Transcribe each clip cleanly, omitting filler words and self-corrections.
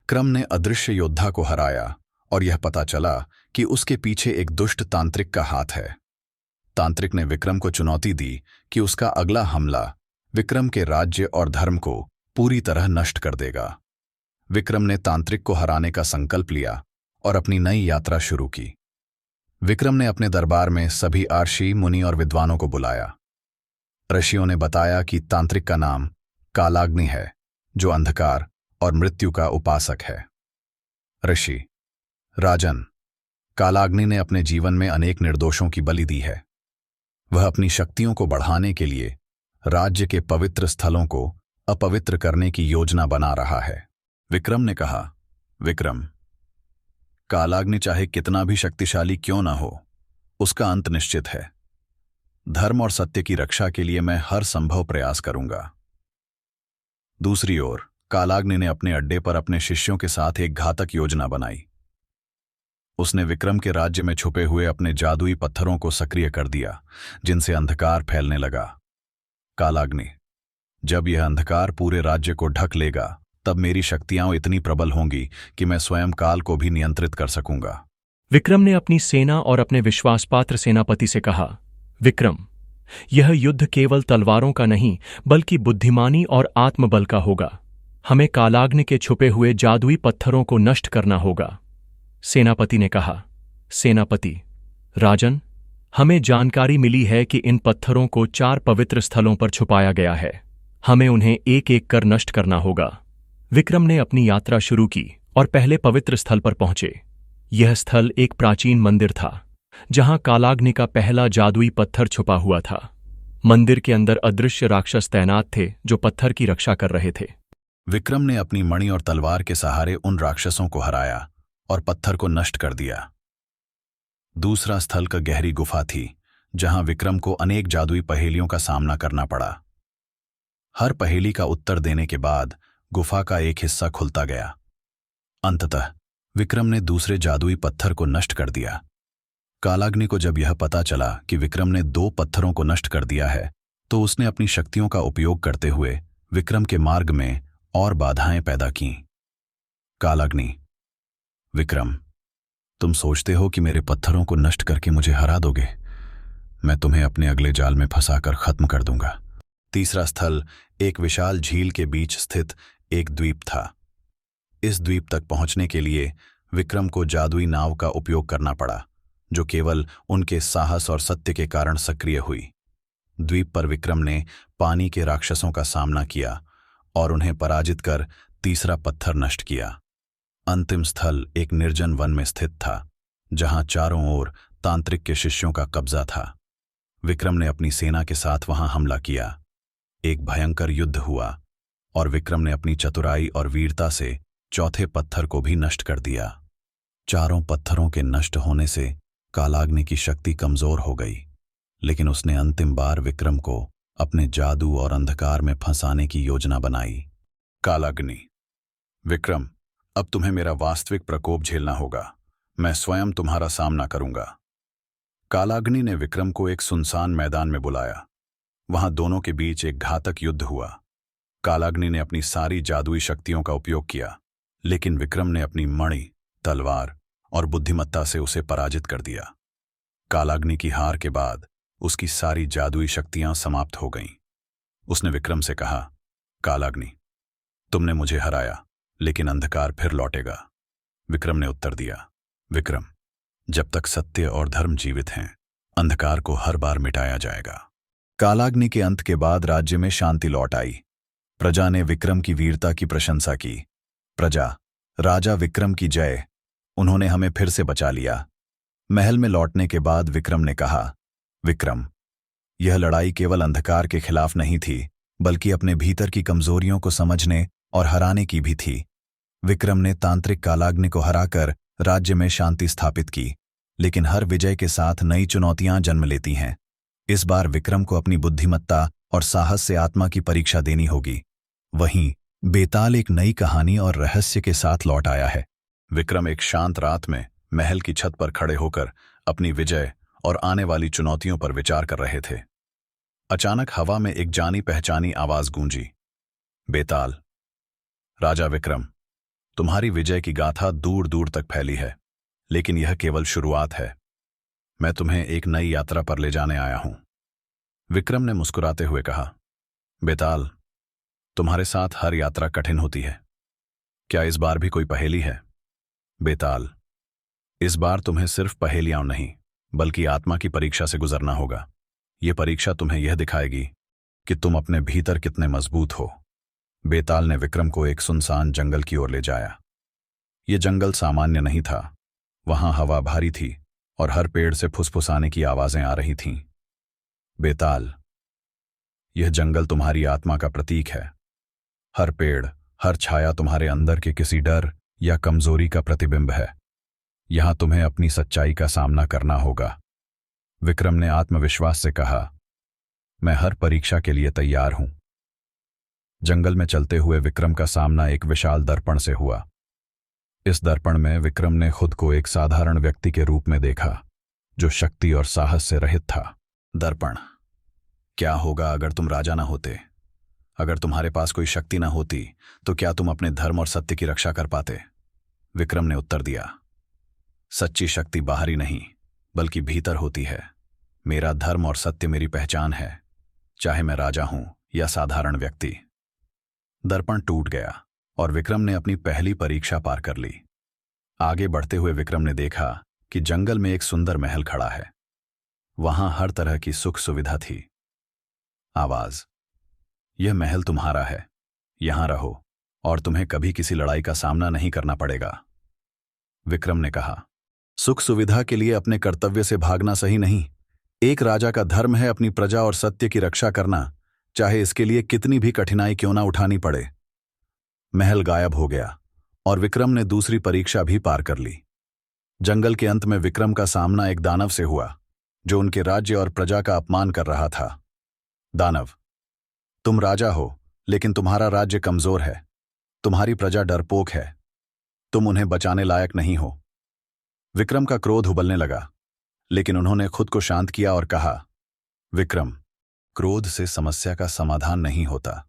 विक्रम ने अदृश्य योद्धा को हराया और यह पता चला कि उसके पीछे एक दुष्ट तांत्रिक का हाथ है। तांत्रिक ने विक्रम को चुनौती दी कि उसका अगला हमला विक्रम के राज्य और धर्म को पूरी तरह नष्ट कर देगा। विक्रम ने तांत्रिक को हराने का संकल्प लिया और अपनी नई यात्रा शुरू की। विक्रम ने अपने दरबार में सभी आर्षि, मुनि और विद्वानों को बुलाया। ऋषियों ने बताया कि तांत्रिक का नाम कालाग्नि है, जो अंधकार और मृत्यु का उपासक है। ऋषि: राजन, कालाग्नि ने अपने जीवन में अनेक निर्दोषों की बलि दी है। वह अपनी शक्तियों को बढ़ाने के लिए राज्य के पवित्र स्थलों को अपवित्र करने की योजना बना रहा है। विक्रम ने कहा, विक्रम, कालाग्नि चाहे कितना भी शक्तिशाली क्यों न हो, उसका अंत निश्चित है। धर्म और सत्य की रक्षा के लिए मैं हर संभव प्रयास करूंगा। दूसरी ओर कालाग्नि ने अपने अड्डे पर अपने शिष्यों के साथ एक घातक योजना बनाई। उसने विक्रम के राज्य में छुपे हुए अपने जादुई पत्थरों को सक्रिय कर दिया, जिनसे अंधकार फैलने लगा। कालाग्नि: जब यह अंधकार पूरे राज्य को ढक लेगा, तब मेरी शक्तियां इतनी प्रबल होंगी कि मैं स्वयं काल को भी नियंत्रित कर सकूंगा। विक्रम ने अपनी सेना और अपने विश्वासपात्र सेनापति से कहा, विक्रम, यह युद्ध केवल तलवारों का नहीं बल्कि बुद्धिमानी और आत्मबल का होगा। हमें कालाग्नि के छुपे हुए जादुई पत्थरों को नष्ट करना होगा। सेनापति ने कहा, सेनापति राजन, हमें जानकारी मिली है कि इन पत्थरों को 4 पवित्र स्थलों पर छुपाया गया है। हमें उन्हें एक एक कर नष्ट करना होगा। विक्रम ने अपनी यात्रा शुरू की और पहले पवित्र स्थल पर पहुंचे। यह स्थल एक प्राचीन मंदिर था, जहां कालाग्नि का पहला जादुई पत्थर छुपा हुआ था। मंदिर के अंदर अदृश्य राक्षस तैनात थे, जो पत्थर की रक्षा कर रहे थे। विक्रम ने अपनी मणि और तलवार के सहारे उन राक्षसों को हराया और पत्थर को नष्ट कर दिया। दूसरा स्थल का गहरी गुफा थी, जहां विक्रम को अनेक जादुई पहेलियों का सामना करना पड़ा। हर पहेली का उत्तर देने के बाद गुफा का एक हिस्सा खुलता गया। अंततः विक्रम ने दूसरे जादुई पत्थर को नष्ट कर दिया। कालाग्नि को जब यह पता चला कि विक्रम ने 2 पत्थरों को नष्ट कर दिया है, तो उसने अपनी शक्तियों का उपयोग करते हुए विक्रम के मार्ग में और बाधाएं पैदा कीं। कालाग्नि: विक्रम, तुम सोचते हो कि मेरे पत्थरों को नष्ट करके मुझे हरा दोगे? मैं तुम्हें अपने अगले जाल में फंसाकर खत्म कर दूंगा। तीसरा स्थल एक विशाल झील के बीच स्थित एक द्वीप था। इस द्वीप तक पहुंचने के लिए विक्रम को जादुई नाव का उपयोग करना पड़ा, जो केवल उनके साहस और सत्य के कारण सक्रिय हुई। द्वीप पर विक्रम ने पानी के राक्षसों का सामना किया और उन्हें पराजित कर तीसरा पत्थर नष्ट किया। अंतिम स्थल एक निर्जन वन में स्थित था, जहां चारों ओर तांत्रिक के शिष्यों का कब्जा था। विक्रम ने अपनी सेना के साथ वहां हमला किया। एक भयंकर युद्ध हुआ और विक्रम ने अपनी चतुराई और वीरता से चौथे पत्थर को भी नष्ट कर दिया। चारों पत्थरों के नष्ट होने से कालाग्नि की शक्ति कमजोर हो गई, लेकिन उसने अंतिम बार विक्रम को अपने जादू और अंधकार में फंसाने की योजना बनाई। कालाग्नि: विक्रम, अब तुम्हें मेरा वास्तविक प्रकोप झेलना होगा। मैं स्वयं तुम्हारा सामना करूंगा। कालाग्नि ने विक्रम को एक सुनसान मैदान में बुलाया। वहां दोनों के बीच एक घातक युद्ध हुआ। कालाग्नि ने अपनी सारी जादुई शक्तियों का उपयोग किया, लेकिन विक्रम ने अपनी मणि, तलवार और बुद्धिमत्ता से उसे पराजित कर दिया। कालाग्नि की हार के बाद उसकी सारी जादुई शक्तियां समाप्त हो गईं। उसने विक्रम से कहा, कालाग्नि, तुमने मुझे हराया, लेकिन अंधकार फिर लौटेगा। विक्रम ने उत्तर दिया, विक्रम, जब तक सत्य और धर्म जीवित हैं, अंधकार को हर बार मिटाया जाएगा। कालाग्नि के अंत के बाद राज्य में शांति लौट आई। प्रजा ने विक्रम की वीरता की प्रशंसा की। प्रजा: राजा विक्रम की जय, उन्होंने हमें फिर से बचा लिया। महल में लौटने के बाद विक्रम ने कहा, विक्रम, यह लड़ाई केवल अंधकार के खिलाफ नहीं थी, बल्कि अपने भीतर की कमजोरियों को समझने और हराने की भी थी। विक्रम ने तांत्रिक कालाग्नि को हराकर राज्य में शांति स्थापित की, लेकिन हर विजय के साथ नई चुनौतियां जन्म लेती हैं। इस बार विक्रम को अपनी बुद्धिमत्ता और साहस से आत्मा की परीक्षा देनी होगी। वहीं बेताल एक नई कहानी और रहस्य के साथ लौट आया है। विक्रम एक शांत रात में महल की छत पर खड़े होकर अपनी विजय और आने वाली चुनौतियों पर विचार कर रहे थे। अचानक हवा में एक जानी पहचानी आवाज गूंजी, बेताल। राजा विक्रम, तुम्हारी विजय की गाथा दूर दूर तक फैली है, लेकिन यह केवल शुरुआत है। मैं तुम्हें एक नई यात्रा पर ले जाने आया हूं। विक्रम ने मुस्कुराते हुए कहा, बेताल, तुम्हारे साथ हर यात्रा कठिन होती है। क्या इस बार भी कोई पहेली है? बेताल, इस बार तुम्हें सिर्फ पहेलियां नहीं, बल्कि आत्मा की परीक्षा से गुजरना होगा। यह परीक्षा तुम्हें यह दिखाएगी कि तुम अपने भीतर कितने मजबूत हो। बेताल ने विक्रम को एक सुनसान जंगल की ओर ले जाया। यह जंगल सामान्य नहीं था। वहां हवा भारी थी और हर पेड़ से फुसफुसाने की आवाजें आ रही थीं। बेताल, यह जंगल तुम्हारी आत्मा का प्रतीक है। हर पेड़, हर छाया तुम्हारे अंदर के किसी डर या कमजोरी का प्रतिबिंब है। यहां तुम्हें अपनी सच्चाई का सामना करना होगा। विक्रम ने आत्मविश्वास से कहा, मैं हर परीक्षा के लिए तैयार हूं। जंगल में चलते हुए विक्रम का सामना एक विशाल दर्पण से हुआ। इस दर्पण में विक्रम ने खुद को एक साधारण व्यक्ति के रूप में देखा, जो शक्ति और साहस से रहित था। दर्पण, क्या होगा अगर तुम राजा ना होते? अगर तुम्हारे पास कोई शक्ति ना होती तो क्या तुम अपने धर्म और सत्य की रक्षा कर पाते? विक्रम ने उत्तर दिया, सच्ची शक्ति बाहरी नहीं, बल्कि भीतर होती है। मेरा धर्म और सत्य मेरी पहचान है, चाहे मैं राजा हूं या साधारण व्यक्ति। दर्पण टूट गया और विक्रम ने अपनी पहली परीक्षा पार कर ली। आगे बढ़ते हुए विक्रम ने देखा कि जंगल में एक सुंदर महल खड़ा है। वहां हर तरह की सुख सुविधा थी। आवाज, यह महल तुम्हारा है, यहां रहो और तुम्हें कभी किसी लड़ाई का सामना नहीं करना पड़ेगा। विक्रम ने कहा, सुख सुविधा के लिए अपने कर्तव्य से भागना सही नहीं। एक राजा का धर्म है अपनी प्रजा और सत्य की रक्षा करना, चाहे इसके लिए कितनी भी कठिनाई क्यों ना उठानी पड़े। महल गायब हो गया और विक्रम ने दूसरी परीक्षा भी पार कर ली। जंगल के अंत में विक्रम का सामना एक दानव से हुआ, जो उनके राज्य और प्रजा का अपमान कर रहा था। दानव, तुम राजा हो, लेकिन तुम्हारा राज्य कमजोर है। तुम्हारी प्रजा डरपोक है। तुम उन्हें बचाने लायक नहीं हो। विक्रम का क्रोध उबलने लगा, लेकिन उन्होंने खुद को शांत किया और कहा, विक्रम, क्रोध से समस्या का समाधान नहीं होता।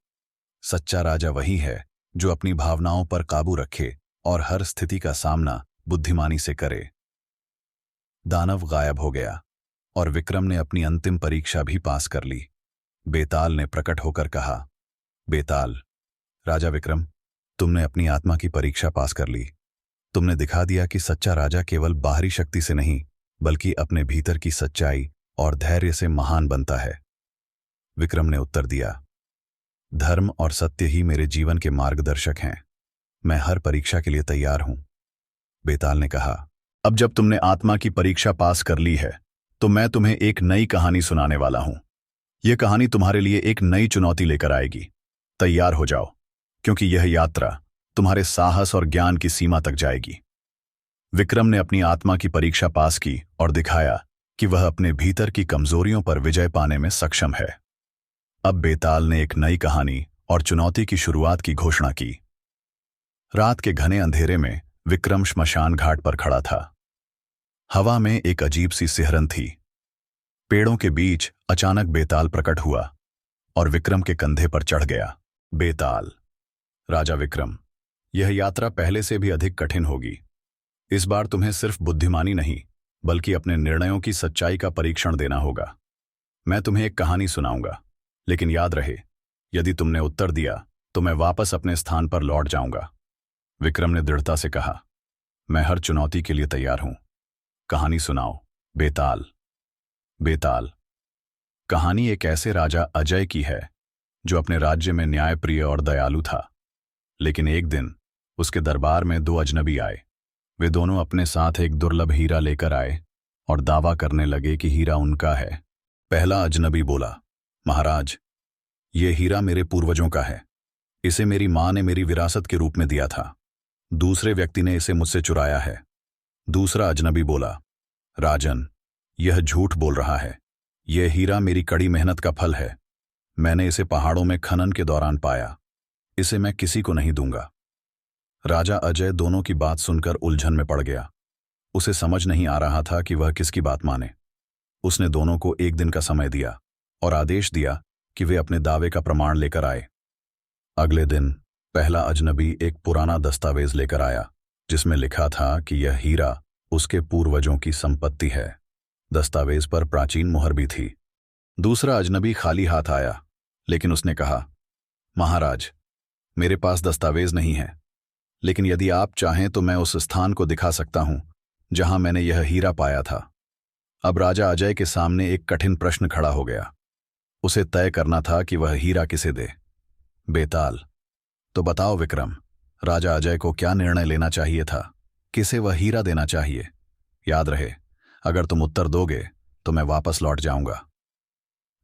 सच्चा राजा वही है जो अपनी भावनाओं पर काबू रखे और हर स्थिति का सामना बुद्धिमानी से करे। दानव गायब हो गया और विक्रम ने अपनी अंतिम परीक्षा भी पास कर ली। बेताल ने प्रकट होकर कहा, बेताल, राजा विक्रम, तुमने अपनी आत्मा की परीक्षा पास कर ली। तुमने दिखा दिया कि सच्चा राजा केवल बाहरी शक्ति से नहीं, बल्कि अपने भीतर की सच्चाई और धैर्य से महान बनता है। विक्रम ने उत्तर दिया, धर्म और सत्य ही मेरे जीवन के मार्गदर्शक हैं। मैं हर परीक्षा के लिए तैयार हूं। बेताल ने कहा, अब जब तुमने आत्मा की परीक्षा पास कर ली है, तो मैं तुम्हें एक नई कहानी सुनाने वाला हूं। यह कहानी तुम्हारे लिए एक नई चुनौती लेकर आएगी। तैयार हो जाओ, क्योंकि यह यात्रा तुम्हारे साहस और ज्ञान की सीमा तक जाएगी। विक्रम ने अपनी आत्मा की परीक्षा पास की और दिखाया कि वह अपने भीतर की कमजोरियों पर विजय पाने में सक्षम है। अब बेताल ने एक नई कहानी और चुनौती की शुरुआत की घोषणा की। रात के घने अंधेरे में विक्रम श्मशान घाट पर खड़ा था। हवा में एक अजीब सी सिहरन थी। पेड़ों के बीच अचानक बेताल प्रकट हुआ और विक्रम के कंधे पर चढ़ गया। बेताल, राजा विक्रम, यह यात्रा पहले से भी अधिक कठिन होगी। इस बार तुम्हें सिर्फ बुद्धिमानी नहीं, बल्कि अपने निर्णयों की सच्चाई का परीक्षण देना होगा। मैं तुम्हें एक कहानी सुनाऊंगा, लेकिन याद रहे, यदि तुमने उत्तर दिया तो मैं वापस अपने स्थान पर लौट जाऊंगा। विक्रम ने दृढ़ता से कहा, मैं हर चुनौती के लिए तैयार हूं। कहानी सुनाओ। बेताल, बेताल, कहानी एक ऐसे राजा अजय की है जो अपने राज्य में न्यायप्रिय और दयालु था। लेकिन एक दिन उसके दरबार में दो अजनबी आए। वे दोनों अपने साथ एक दुर्लभ हीरा लेकर आए और दावा करने लगे कि हीरा उनका है। पहला अजनबी बोला, महाराज, ये हीरा मेरे पूर्वजों का है। इसे मेरी मां ने मेरी विरासत के रूप में दिया था। दूसरे व्यक्ति ने इसे मुझसे चुराया है। दूसरा अजनबी बोला, राजन, यह झूठ बोल रहा है। यह हीरा मेरी कड़ी मेहनत का फल है। मैंने इसे पहाड़ों में खनन के दौरान पाया। इसे मैं किसी को नहीं दूंगा। राजा अजय दोनों की बात सुनकर उलझन में पड़ गया। उसे समझ नहीं आ रहा था कि वह किसकी बात माने। उसने दोनों को एक दिन का समय दिया और आदेश दिया कि वे अपने दावे का प्रमाण लेकर आए। अगले दिन पहला अजनबी एक पुराना दस्तावेज लेकर आया जिसमें लिखा था कि यह हीरा उसके पूर्वजों की संपत्ति है। दस्तावेज पर प्राचीन मुहर भी थी। दूसरा अजनबी खाली हाथ आया, लेकिन उसने कहा, महाराज, मेरे पास दस्तावेज नहीं है, लेकिन यदि आप चाहें तो मैं उस स्थान को दिखा सकता हूं जहां मैंने यह हीरा पाया था। अब राजा अजय के सामने एक कठिन प्रश्न खड़ा हो गया। उसे तय करना था कि वह हीरा किसे दे। बेताल, तो बताओ विक्रम, राजा अजय को क्या निर्णय लेना चाहिए था? किसे वह हीरा देना चाहिए? याद रहे, अगर तुम उत्तर दोगे तो मैं वापस लौट जाऊंगा।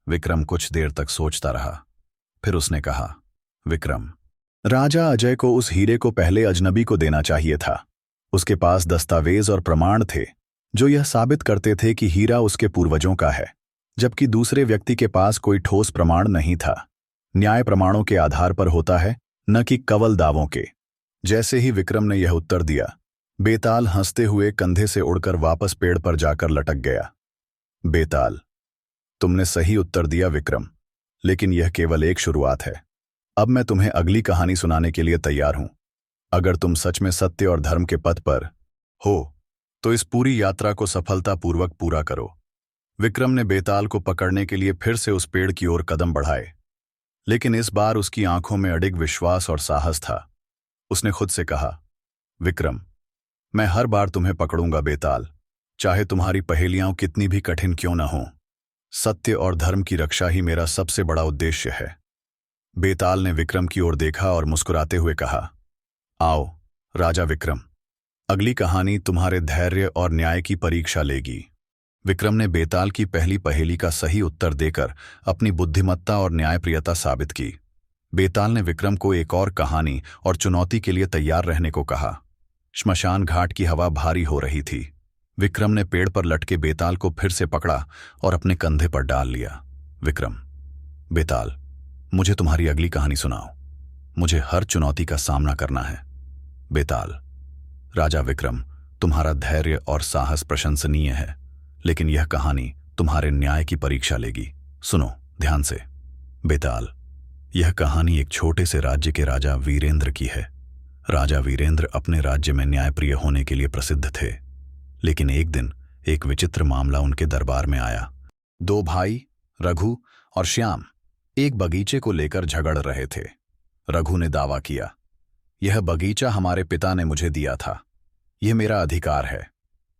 विक्रम कुछ देर तक सोचता रहा। फिर उसने कहा, विक्रम, राजा अजय को उस हीरे को पहले अजनबी को देना चाहिए था। उसके पास दस्तावेज और प्रमाण थे जो यह साबित करते थे कि हीरा उसके पूर्वजों का है, जबकि दूसरे व्यक्ति के पास कोई ठोस प्रमाण नहीं था। न्याय प्रमाणों के आधार पर होता है, न कि कवल दावों के। जैसे ही विक्रम ने यह उत्तर दिया, बेताल हंसते हुए कंधे से उड़कर वापस पेड़ पर जाकर लटक गया। बेताल, तुमने सही उत्तर दिया विक्रम, लेकिन यह केवल एक शुरुआत है। अब मैं तुम्हें अगली कहानी सुनाने के लिए तैयार हूं। अगर तुम सच में सत्य और धर्म के पथ पर हो तो इस पूरी यात्रा को सफलतापूर्वक पूरा करो। विक्रम ने बेताल को पकड़ने के लिए फिर से उस पेड़ की ओर कदम बढ़ाए, लेकिन इस बार उसकी आंखों में अडिग विश्वास और साहस था। उसने खुद से कहा, विक्रम, मैं हर बार तुम्हें पकड़ूंगा बेताल, चाहे तुम्हारी पहेलियां कितनी भी कठिन क्यों न हों। सत्य और धर्म की रक्षा ही मेरा सबसे बड़ा उद्देश्य है। बेताल ने विक्रम की ओर देखा और मुस्कुराते हुए कहा, आओ राजा विक्रम, अगली कहानी तुम्हारे धैर्य और न्याय की परीक्षा लेगी। विक्रम ने बेताल की पहली पहेली का सही उत्तर देकर अपनी बुद्धिमत्ता और न्यायप्रियता साबित की। बेताल ने विक्रम को एक और कहानी और चुनौती के लिए तैयार रहने को कहा। श्मशान घाट की हवा भारी हो रही थी। विक्रम ने पेड़ पर लटके बेताल को फिर से पकड़ा और अपने कंधे पर डाल लिया। विक्रम, बेताल, मुझे तुम्हारी अगली कहानी सुनाओ। मुझे हर चुनौती का सामना करना है। बेताल, राजा विक्रम, तुम्हारा धैर्य और साहस प्रशंसनीय है, लेकिन यह कहानी तुम्हारे न्याय की परीक्षा लेगी। सुनो ध्यान से। बेताल, यह कहानी एक छोटे से राज्य के राजा वीरेंद्र की है। राजा वीरेंद्र अपने राज्य में न्यायप्रिय होने के लिए प्रसिद्ध थे, लेकिन एक दिन एक विचित्र मामला उनके दरबार में आया। दो भाई रघु और श्याम एक बगीचे को लेकर झगड़ रहे थे। रघु ने दावा किया, यह बगीचा हमारे पिता ने मुझे दिया था, यह मेरा अधिकार है।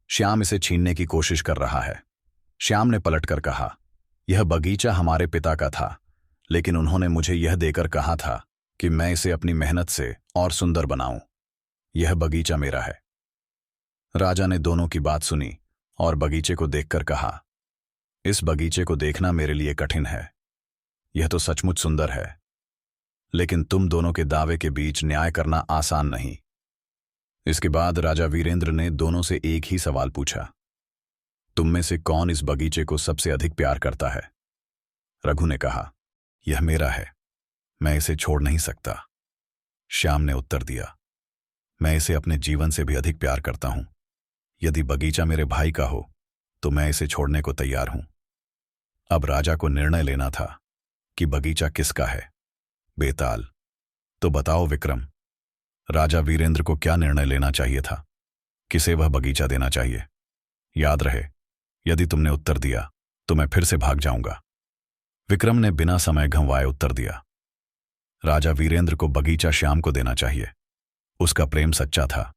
श्याम इसे छीनने की कोशिश कर रहा है। श्याम ने पलटकर कहा, यह बगीचा हमारे पिता का था, लेकिन उन्होंने मुझे यह देकर कहा था कि मैं इसे अपनी मेहनत से और सुंदर बनाऊं। यह बगीचा मेरा है। राजा ने दोनों की बात सुनी और बगीचे को देखकर कहा, इस बगीचे को देखना मेरे लिए कठिन है। यह तो सचमुच सुंदर है, लेकिन तुम दोनों के दावे के बीच न्याय करना आसान नहीं। इसके बाद राजा वीरेंद्र ने दोनों से एक ही सवाल पूछा, तुम में से कौन इस बगीचे को सबसे अधिक प्यार करता है? रघु ने कहा, यह मेरा है, मैं इसे छोड़ नहीं सकता। श्याम ने उत्तर दिया, मैं इसे अपने जीवन से भी अधिक प्यार करता हूं। यदि बगीचा मेरे भाई का हो तो मैं इसे छोड़ने को तैयार हूं। अब राजा को निर्णय लेना था कि बगीचा किसका है। बेताल, तो बताओ विक्रम, राजा वीरेंद्र को क्या निर्णय लेना चाहिए था? किसे वह बगीचा देना चाहिए? याद रहे, यदि तुमने उत्तर दिया तो मैं फिर से भाग जाऊंगा। विक्रम ने बिना समय गंवाए उत्तर दिया, राजा वीरेंद्र को बगीचा श्याम को देना चाहिए। उसका प्रेम सच्चा था,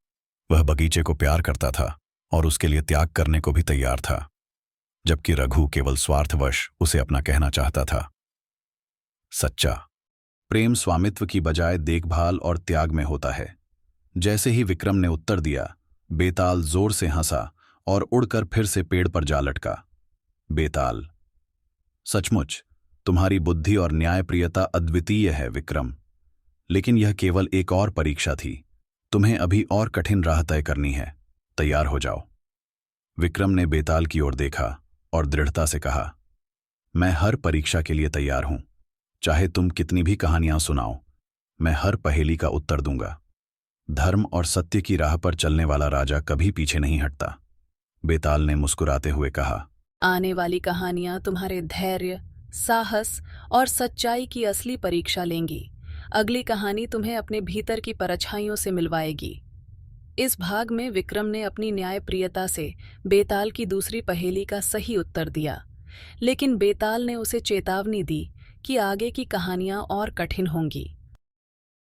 वह बगीचे को प्यार करता था और उसके लिए त्याग करने को भी तैयार था, जबकि रघु केवल स्वार्थवश उसे अपना कहना चाहता था। सच्चा प्रेम स्वामित्व की बजाय देखभाल और त्याग में होता है। जैसे ही विक्रम ने उत्तर दिया, बेताल जोर से हंसा और उड़कर फिर से पेड़ पर जा लटका। बेताल, सचमुच तुम्हारी बुद्धि और न्यायप्रियता अद्वितीय है विक्रम, लेकिन यह केवल एक और परीक्षा थी। तुम्हें अभी और कठिन राह तय करनी है। तैयार हो जाओ। विक्रम ने बेताल की ओर देखा और दृढ़ता से कहा, मैं हर परीक्षा के लिए तैयार हूं। चाहे तुम कितनी भी कहानियां सुनाओ, मैं हर पहेली का उत्तर दूंगा। धर्म और सत्य की राह पर चलने वाला राजा कभी पीछे नहीं हटता। बेताल ने मुस्कुराते हुए कहा, आने वाली कहानियां तुम्हारे धैर्य, साहस और सच्चाई की असली परीक्षा लेंगी। अगली कहानी तुम्हें अपने भीतर की परछाइयों से मिलवाएगी। इस भाग में विक्रम ने अपनी न्यायप्रियता से बेताल की दूसरी पहेली का सही उत्तर दिया, लेकिन बेताल ने उसे चेतावनी दी कि आगे की कहानियां और कठिन होंगी।